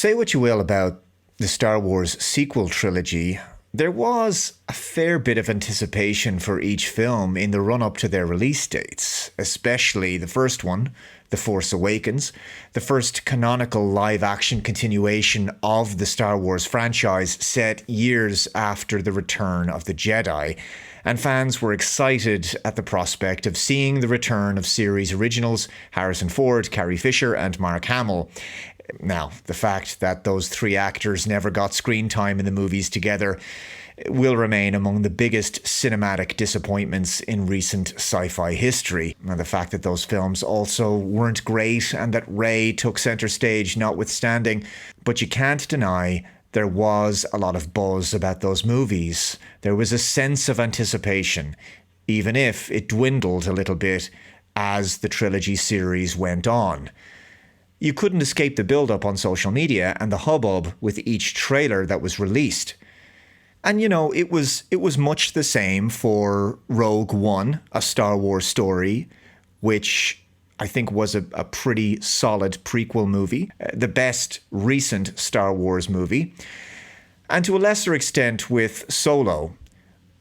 Say what you will about the Star Wars sequel trilogy, there was a fair bit of anticipation for each film in the run-up to their release dates, especially the first one, The Force Awakens, the first canonical live-action continuation of the Star Wars franchise set years after the return of the Jedi, and fans were excited at the prospect of seeing the return of series originals Harrison Ford, Carrie Fisher, and Mark Hamill. Now, the fact that those three actors never got screen time in the movies together will remain among the biggest cinematic disappointments in recent sci-fi history. And the fact that those films also weren't great and that Rey took center stage notwithstanding. But you can't deny there was a lot of buzz about those movies. There was a sense of anticipation, even if it dwindled a little bit as the trilogy series went on. You couldn't escape the build-up on social media and the hubbub with each trailer that was released. And, you know, it was much the same for Rogue One, a Star Wars story, which I think was a pretty solid prequel movie, the best recent Star Wars movie, and to a lesser extent with Solo.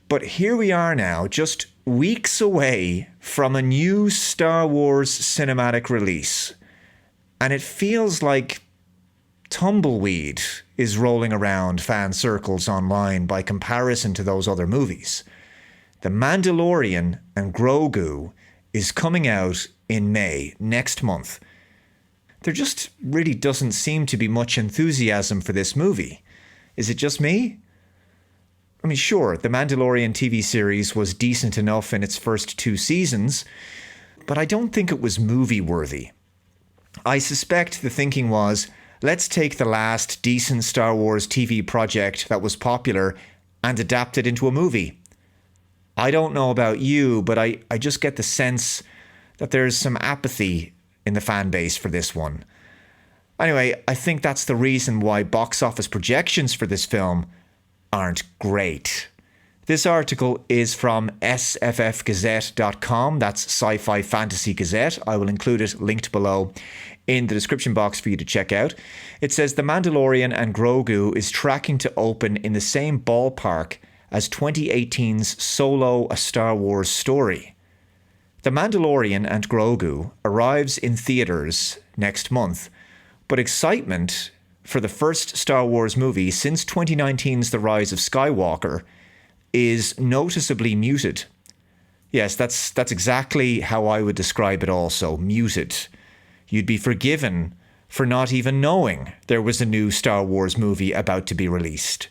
But here we are now, just weeks away from a new Star Wars cinematic release. And it feels like tumbleweed is rolling around fan circles online by comparison to those other movies. The Mandalorian and Grogu is coming out in May, next month. There just really doesn't seem to be much enthusiasm for this movie. Is it just me? I mean, sure, the Mandalorian TV series was decent enough in its first 2 seasons, but I don't think it was movie-worthy. I suspect the thinking was, let's take the last decent Star Wars TV project that was popular and adapt it into a movie. I don't know about you, but I just get the sense that there's some apathy in the fan base for this one. Anyway, I think that's the reason why box office projections for this film aren't great. This article is from sffgazette.com. That's Sci-Fi Fantasy Gazette. I will include it linked below in the description box for you to check out. It says The Mandalorian and Grogu is tracking to open in the same ballpark as 2018's Solo: A Star Wars Story. The Mandalorian and Grogu arrives in theaters next month, but excitement for the first Star Wars movie since 2019's The Rise of Skywalker is noticeably muted. Yes, that's exactly how I would describe it also, muted. You'd be forgiven for not even knowing there was a new Star Wars movie about to be released.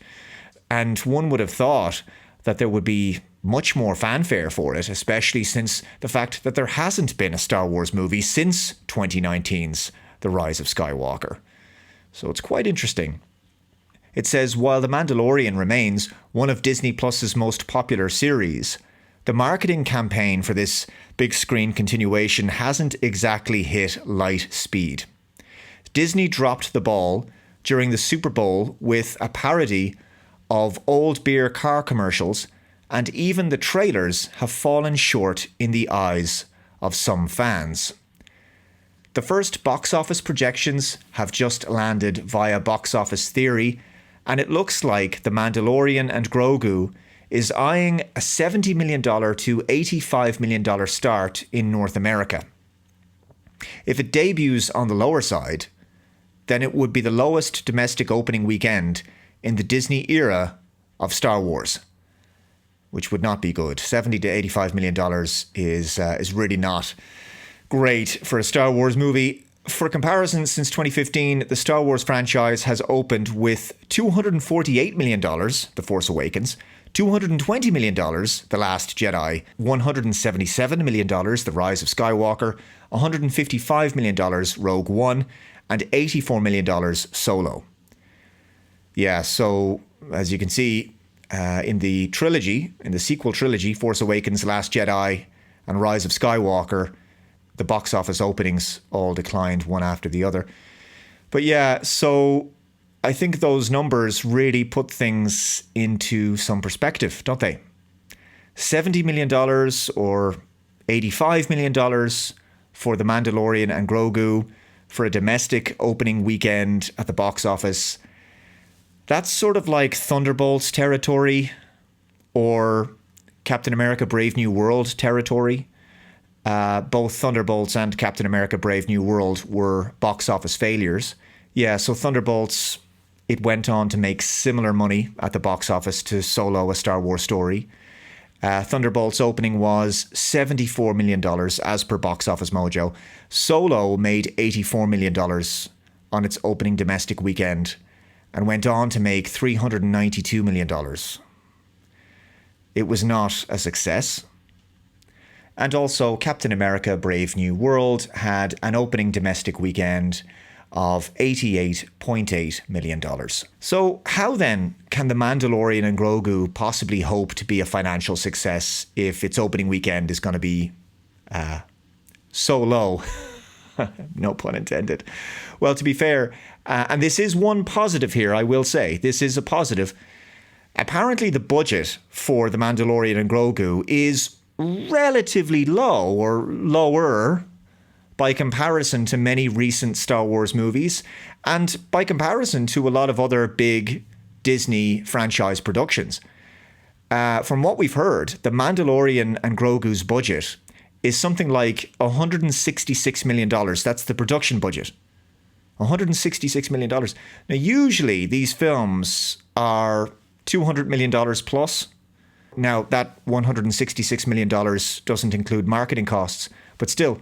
And one would have thought that there would be much more fanfare for it, especially since the fact that there hasn't been a Star Wars movie since 2019's The Rise of Skywalker. So it's quite interesting. It says, while The Mandalorian remains one of Disney Plus's most popular series, the marketing campaign for this big screen continuation hasn't exactly hit light speed. Disney dropped the ball during the Super Bowl with a parody of old beer car commercials, and even the trailers have fallen short in the eyes of some fans. The first box office projections have just landed via Box Office Theory, and it looks like The Mandalorian and Grogu is eyeing a $70 million to $85 million start in North America. If it debuts on the lower side, then it would be the lowest domestic opening weekend in the Disney era of Star Wars, which would not be good. $70 to $85 million is really not great for a Star Wars movie. For comparison, since 2015, the Star Wars franchise has opened with $248 million, The Force Awakens, $220 million, The Last Jedi, $177 million, The Rise of Skywalker, $155 million, Rogue One, and $84 million, Solo. Yeah, so as you can see, in the trilogy, in the sequel trilogy, Force Awakens, Last Jedi, and Rise of Skywalker, the box office openings all declined one after the other. But yeah, so I think those numbers really put things into some perspective, don't they? $70 million or $85 million for The Mandalorian and Grogu for a domestic opening weekend at the box office. That's sort of like Thunderbolts territory or Captain America Brave New World territory. Both Thunderbolts and Captain America Brave New World were box office failures. Yeah, so Thunderbolts, it went on to make similar money at the box office to Solo, A Star Wars Story. Thunderbolts opening was $74 million as per Box Office Mojo. Solo made $84 million on its opening domestic weekend and went on to make $392 million. It was not a success. And also, Captain America Brave New World had an opening domestic weekend of $88.8 million. So how then can The Mandalorian and Grogu possibly hope to be a financial success if its opening weekend is going to be so low? No pun intended. Well, to be fair, and this is one positive here, I will say, this is a positive. Apparently the budget for The Mandalorian and Grogu is relatively low or lower by comparison to many recent Star Wars movies and by comparison to a lot of other big Disney franchise productions. From what we've heard, The Mandalorian and Grogu's budget is something like $166 million. That's the production budget. $166 million. Now, usually these films are $200 million plus. Now, that $166 million doesn't include marketing costs, but still,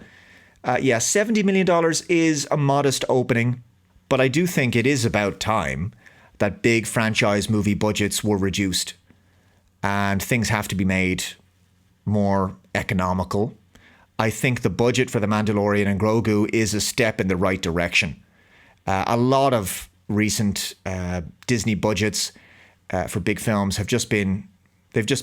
$70 million is a modest opening, but I do think it is about time that big franchise movie budgets were reduced and things have to be made more economical. I think the budget for The Mandalorian and Grogu is a step in the right direction. A lot of recent Disney budgets for big films they've just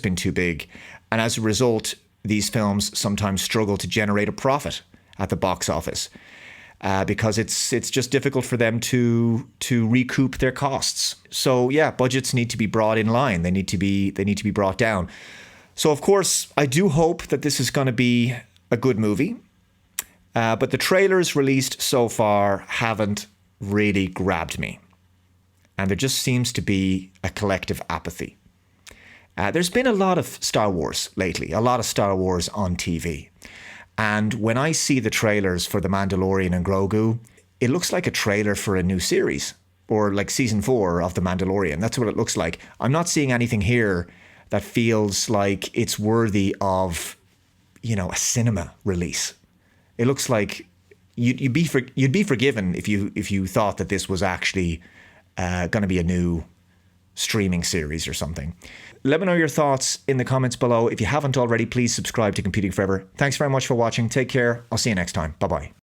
been too big. And as a result, these films sometimes struggle to generate a profit at the box office because it's just difficult for them to recoup their costs. So yeah, budgets need to be brought in line. They need to be brought down. So of course, I do hope that this is going to be a good movie. But the trailers released so far haven't really grabbed me. And there just seems to be a collective apathy. There's been a lot of Star Wars lately, a lot of Star Wars on TV. And when I see the trailers for The Mandalorian and Grogu, it looks like a trailer for a new series or like season 4 of The Mandalorian. That's what it looks like. I'm not seeing anything here that feels like it's worthy of, a cinema release. It looks like you'd be forgiven if you thought that this was actually going to be a new streaming series or something. Let me know your thoughts in the comments below. If you haven't already, please subscribe to Computing Forever. Thanks very much for watching. Take care. I'll see you next time. Bye-bye.